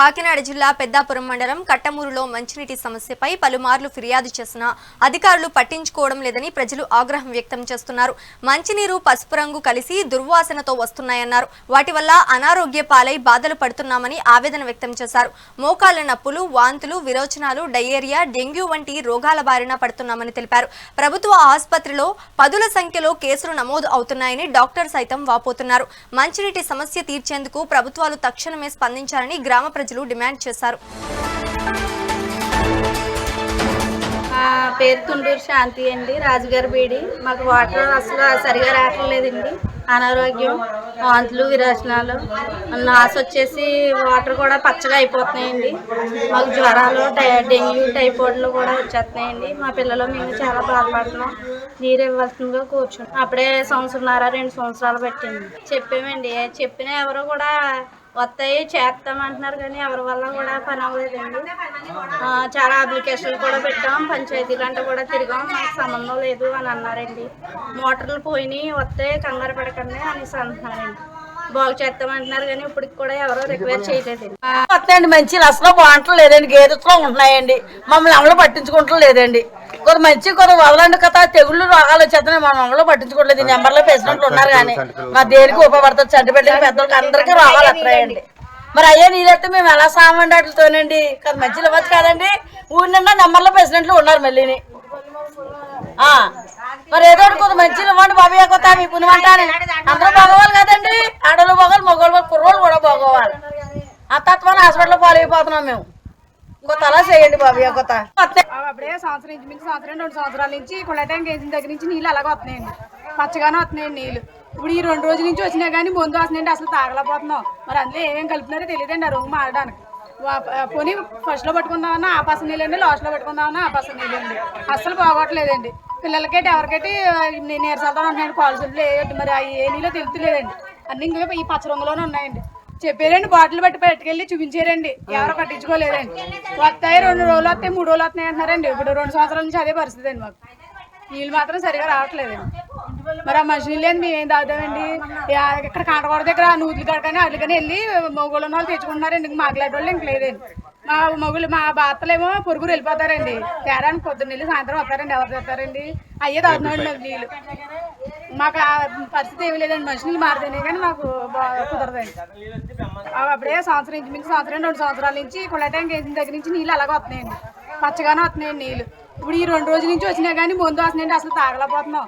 కాకినాడ జిల్లా పెద్దాపురం మండలం కట్టమూరులో మంచినీటి సమస్యపై పలుమార్లు ఫిర్యాదు చేసినా అధికారులు పట్టించుకోవడం లేదని ప్రజలు ఆగ్రహం వ్యక్తం చేస్తున్నారు. మంచినీరు పసుపు రంగు కలిసి దుర్వాసనతో వస్తున్నాయన్నారు. వాటి వల్ల అనారోగ్య పాలై బాధలు పడుతున్నామని ఆవేదన వ్యక్తం చేశారు. మోకాళ్ల నొప్పులు, వాంతులు, విరోచనాలు, డయేరియా, డెంగ్యూ వంటి రోగాల బారిన పడుతున్నామని తెలిపారు. ప్రభుత్వ ఆసుపత్రిలో పదుల సంఖ్యలో కేసులు నమోదు అవుతున్నాయని డాక్టర్ సైతం వాపోతున్నారు. మంచినీటి సమస్య తీర్చేందుకు ప్రభుత్వాలు తక్షణమే స్పందించాలని గ్రామ ప్రజలు డిమాండ్ చేశారు. పేరు తుండూరు శాంతి అండి, రాజుగారి బీడి. మాకు వాటర్ అసలు సరిగా రావట్లేదండి. అనారోగ్యం, వాంతులు, విరోచనాలు, నాసు వచ్చేసి వాటర్ కూడా పచ్చగా అయిపోతున్నాయండి. మాకు జ్వరాలు, డెంగ్యూ, టైఫాయిడ్లు కూడా వచ్చేస్తున్నాయండి. మా పిల్లలు మేము చాలా బాధపడుతున్నాం. నీరు ఇవ్వాల్సిందిగా కూర్చున్నాం. అప్పుడే 2 సంవత్సరాలు పెట్టింది. చెప్పామండి, చెప్పినా ఎవరు కూడా వస్తాయి చేస్తామంటున్నారు కానీ ఎవరి వల్ల కూడా పని అవ్వలేదండి. చాలా అప్లికేషన్లు కూడా పెట్టాం, పంచాయతీలంటే కూడా తిరిగాం, మాకు సంబంధం లేదు అని అన్నారండి. మోటార్లు పోయినాయి, వస్తే కంగారు పడకండి అనేసి అంటున్నారండి. బాగు చేస్తామంటున్నారు కానీ ఇప్పటికి కూడా ఎవరో రిక్వెస్ట్ చేయలేదండి. వస్తాయండి, మంచి అసలు బాగుంటం లేదండి. గేదెలో ఉంటున్నాయండి, మమ్మల్ని అమలు పట్టించుకుంటం లేదండి. కొంత మంచి కొంత వదలండి కదా, తెగుళ్ళు రోగాలు వచ్చేస్తున్నాయి, మా మమ్మల్ని పట్టించుకోవట్లేదు. నెంబర్లో పేసినట్లు ఉన్నారు కానీ మా దేనికి ఉపయోగపడుతుంది. చంటిబిడ్డలు, పెద్దలకు అందరికీ రోగాలు వస్తాయండి. మరి అయ్యే నీళ్ళైతే మేము ఎలా సామండి వాటితోనండి. కదా మంచిలు ఇవ్వచ్చు కదండి. ఊరి నిండా నెంబర్లో పేసినట్లు ఉన్నారు మళ్ళీని. మరి ఏదో కొంత మంచిలు ఇవ్వండి బాబయ్య, కొత్త మీ పుణ్యమంటాని అందరూ బాగోవాలి కదండి. ఆడవాళ్ళు బాగోవాలి, మగవాళ్ళు, కుర్రోళ్ళు కూడా బాగోవాలి. ఆ తత్వాన్ని హాస్పిటల్లో పాలైపోతున్నాం మేము. కొత్త అలా చేయండి బాబయ్య. కొత్త అప్పుడే సంవత్సరం, ఇంచుమించు సంవత్సరం 2 సంవత్సరాల నుంచి కుళ్ళ ట్యాంక్ వేసిన దగ్గర నుంచి నీళ్ళు అలాగే వస్తున్నాయండి. పచ్చగానే వస్తున్నాయండి నీళ్ళు. ఇప్పుడు ఈ 2 రోజుల నుంచి వచ్చినా కానీ ముందు వస్తున్నాయండి. అసలు తాగలేకపోతున్నాం. మరి అందులో ఏమేమి కలుపుతున్నారో తెలియదండి ఆ రొమ్ము ఆడడానికి. పోనీ ఫస్ట్లో పట్టుకుందామన్నా ఆపాస నీళ్ళండి, లాస్ట్లో పట్టుకుందామన్నా ఆపాస నీళ్ళండి. అస్సలు బాగోట్లేదండి. పిల్లలకైతే ఎవరికైతే నీరసాలతో ఉంటున్నాయండి. కాల్సులు వేయట్టు మరి ఏ నీళ్ళో తెలుతులేదండి. అన్ని ఇంకా ఈ పచ్చ రంగులోనే ఉన్నాయండి. చెప్పారండి, బాటిల్ బట్టి పెట్టుకెళ్ళి చూపించారండి, ఎవరు పట్టించుకోలేదండి. వస్తాయి 2 రోజులు వస్తాయి, 3 రోజులు వస్తాయి అంటున్నారండి. ఇప్పుడు 2 సంవత్సరాల నుంచి అదే పరిస్థితి అండి. మాకు నీళ్ళు మాత్రం సరిగా రావట్లేదండి. మరి ఆ మంచి నీళ్ళు మేము ఏం తాగుతామండి. ఇక్కడ కాంటగూడ దగ్గర నూతులు కడకని అట్లకని వెళ్ళి మొగుళ్ళ వాళ్ళు తెచ్చుకుంటున్నారండి. ఇంక మాట్లాడే వాళ్ళు ఇంక లేదండి. మా భర్తలేమో పొరుగురు వెళ్ళిపోతారండి. తేడానికి పొద్దున్న వెళ్ళి సాయంత్రం వస్తారండి. ఎవరు తెస్తారండి? అయ్యే తాగుతున్నామండి మాకు నీళ్ళు. మాకు ఆ పరిస్థితి ఏమి లేదండి. మనిషి నీళ్ళు మారితేనే కానీ మాకు కుదరదండి. అప్పుడే సంవత్సరం, ఇంచుమించు సంవత్సరం 2 సంవత్సరాల నుంచి కుళ్ళ ట్యాంక్ వేసిన దగ్గర నుంచి నీళ్ళు అలాగే వస్తున్నాయండి. పచ్చగానే వస్తున్నాయండి నీళ్ళు. ఇప్పుడు ఈ 2 రోజుల నుంచి వచ్చినా కానీ ముందు వస్తున్నాయండి. అసలు తాగలేకపోతున్నాం.